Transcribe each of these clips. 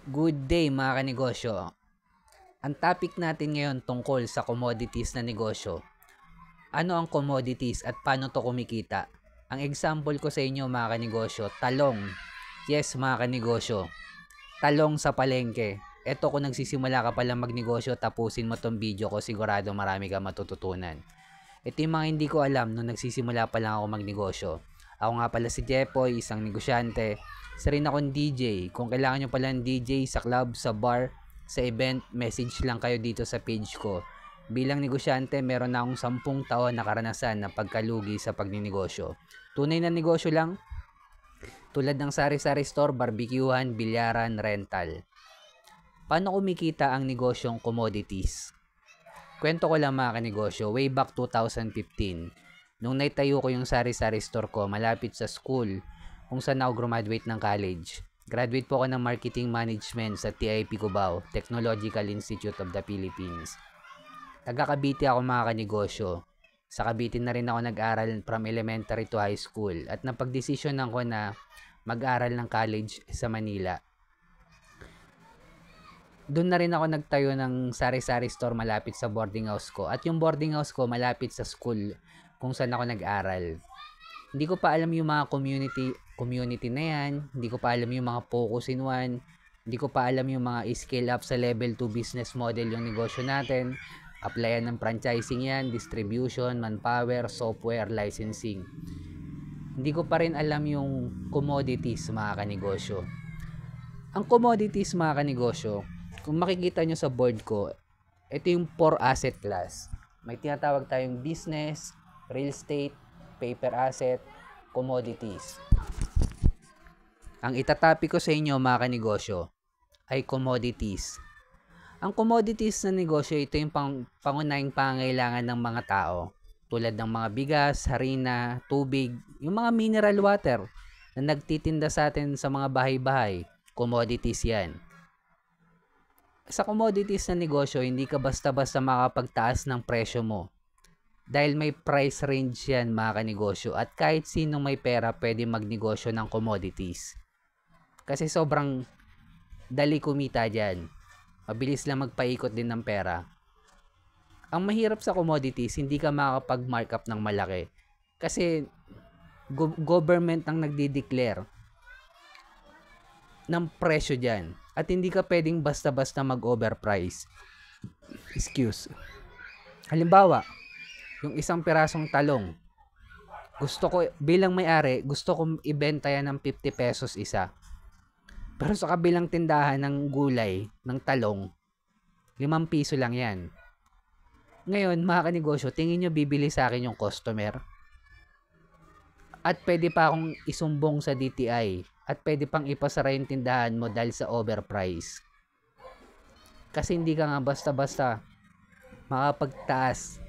Good day mga kanegosyo. Ang topic natin ngayon tungkol sa commodities na negosyo. Ano ang commodities at paano to kumikita? Ang example ko sa inyo mga kanegosyo, talong. Yes mga kanegosyo, talong sa palengke. Eto kung nagsisimula ka palang magnegosyo, tapusin mo tong video ko, sigurado marami ka matututunan. Ito yung mga hindi ko alam nung nagsisimula pa lang ako magnegosyo. Ako nga pala si Jepoy, isang negosyante. Isa rin akong DJ. Kung kailangan nyo pala ng DJ sa club, sa bar, sa event, message lang kayo dito sa page ko. Bilang negosyante, meron na akong 10 taon na karanasan na pagkalugi sa pagninegosyo. Tunay na negosyo lang, tulad ng sari-sari store, barbecuehan, bilyaran, rental. Paano kumikita ang negosyong commodities? Kwento ko lang mga kanegosyo, way back 2015, nung naitayo ko yung sari-sari store ko malapit sa school kung saan ako graduate ng college. Graduate po ako ng Marketing Management sa TIP Cubao, Technological Institute of the Philippines. Taga Cavite ako mga kanegosyo. Sa Cavite na rin ako nag-aral from elementary to high school at napagdesisyonan ko na mag-aral ng college sa Manila. Doon na rin ako nagtayo ng sari-sari store malapit sa boarding house ko. At yung boarding house ko malapit sa school kung saan ako nag-aral. Hindi ko pa alam yung mga community na yan. Hindi ko pa alam yung mga focus in one. Hindi ko pa alam yung mga scale up sa level 2 business model yung negosyo natin. Applyan ng franchising yan, distribution, manpower, software, licensing. Hindi ko pa rin alam yung commodities mga kanegosyo. Ang commodities mga kanegosyo, kung makikita nyo sa board ko, ito yung 4 asset class. May tinatawag tayong business, real estate, paper asset, commodities. Ang itatopic ko sa inyo mga kanegosyo ay commodities. Ang commodities na negosyo, ito yung pangunahing pangangailangan ng mga tao. Tulad ng mga bigas, harina, tubig, yung mga mineral water na nagtitinda sa atin sa mga bahay-bahay. Commodities yan. Sa commodities na negosyo, hindi ka basta-basta makapagtaas ng presyo mo. Dahil may price range yan mga kanegosyo at kahit sinong may pera pwede magnegosyo ng commodities. Kasi sobrang dali kumita dyan. Mabilis lang magpaikot din ng pera. Ang mahirap sa commodities, hindi ka makakapag-markup ng malaki. Kasi government ang nagdi-declare ng presyo dyan. At hindi ka pwedeng basta-basta mag-overprice. Excuse. Halimbawa, yung isang pirasong talong, gusto ko, bilang may-ari, gusto kong ibenta yan ng 50 pesos isa. Pero sa kabilang tindahan ng gulay, ng talong, 5 piso lang yan. Ngayon, mga kanegosyo, tingin nyo bibili sa akin yung customer? At pwede pa akong isumbong sa DTI. At pwede pang ipasara yung tindahan mo dahil sa overprice. Kasi hindi ka nga basta-basta makapagtaas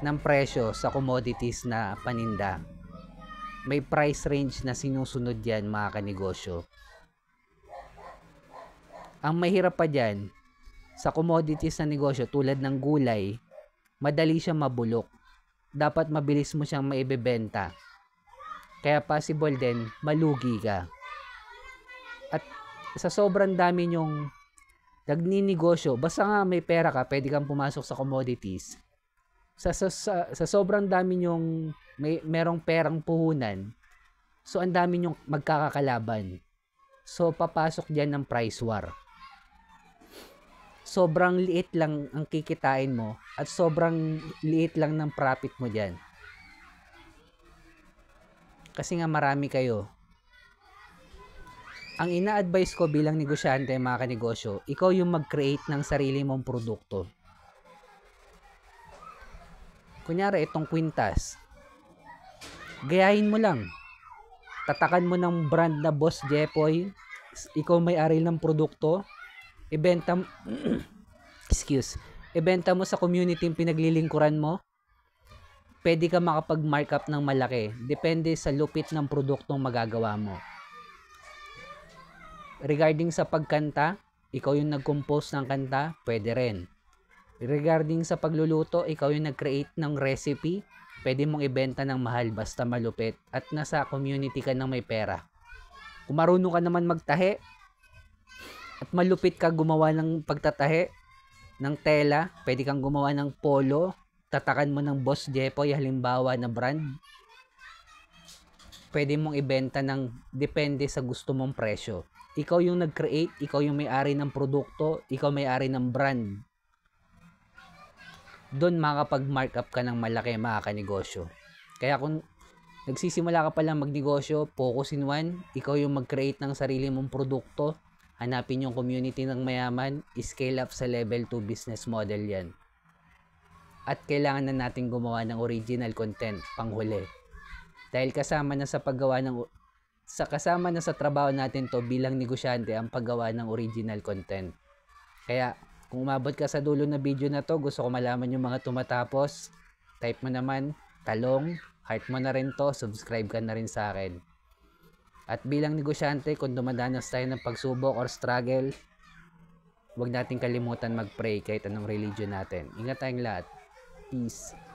ng presyo sa commodities na paninda. May price range na sinusunod yan mga kanegosyo. Ang mahirap pa dyan, sa commodities na negosyo tulad ng gulay, madali siyang mabulok. Dapat mabilis mo siyang maibebenta. Kaya possible din, malugi ka. At sa sobrang dami nyong nagninegosyo, basta nga may pera ka, pwede kang pumasok sa commodities. Sa sobrang dami nyong merong perang puhunan, so ang dami nyong magkakakalaban. So papasok dyan ng price war. Sobrang liit lang ang kikitain mo at sobrang liit lang ng profit mo dyan. Kasi nga marami kayo. Ang ina-advise ko bilang negosyante mga kanegosyo, ikaw yung mag-create ng sarili mong produkto. Kunyari itong kwintas, gayahin mo lang. Tatakan mo ng brand na Boss Jepoy, ikaw may-ari ng produkto, ibenta mo sa community yung pinaglilingkuran mo, pwede ka makapag-markup ng malaki. Depende sa lupit ng produktong magagawa mo. Regarding sa pagkanta, ikaw yung nag-compose ng kanta, pwede rin. Regarding sa pagluluto, ikaw yung nag-create ng recipe, pwede mong ibenta ng mahal basta malupit at nasa community ka ng may pera. Kung marunong ka naman magtahi, malupit ka gumawa ng pagtatahi ng tela, pwede kang gumawa ng polo, tatakan mo ng Boss Jepoy halimbawa na brand. Pwede mong ibenta ng depende sa gusto mong presyo. Ikaw yung nag-create, ikaw yung may-ari ng produkto, ikaw may-ari ng brand. Doon makakapag-markup ka ng malaki, makakanegosyo. Kaya kung nagsisimula ka pa lang magnegosyo, focus in one, ikaw yung mag-create ng sarili mong produkto, hanapin yung community ng mayaman, scale up sa level 2 business model yan. At kailangan na natin gumawa ng original content, panghuli. Dahil kasama na sa trabaho natin to bilang negosyante ang paggawa ng original content. Kaya kung umabot ka sa dulo na video na to, gusto ko malaman yung mga tumatapos, type mo naman, talong, heart mo na rin to, subscribe ka na rin sa akin. At bilang negosyante, kung dumadanas tayo ng pagsubok or struggle, huwag natin kalimutan mag-pray kahit anong religion natin. Ingat tayong lahat. Peace.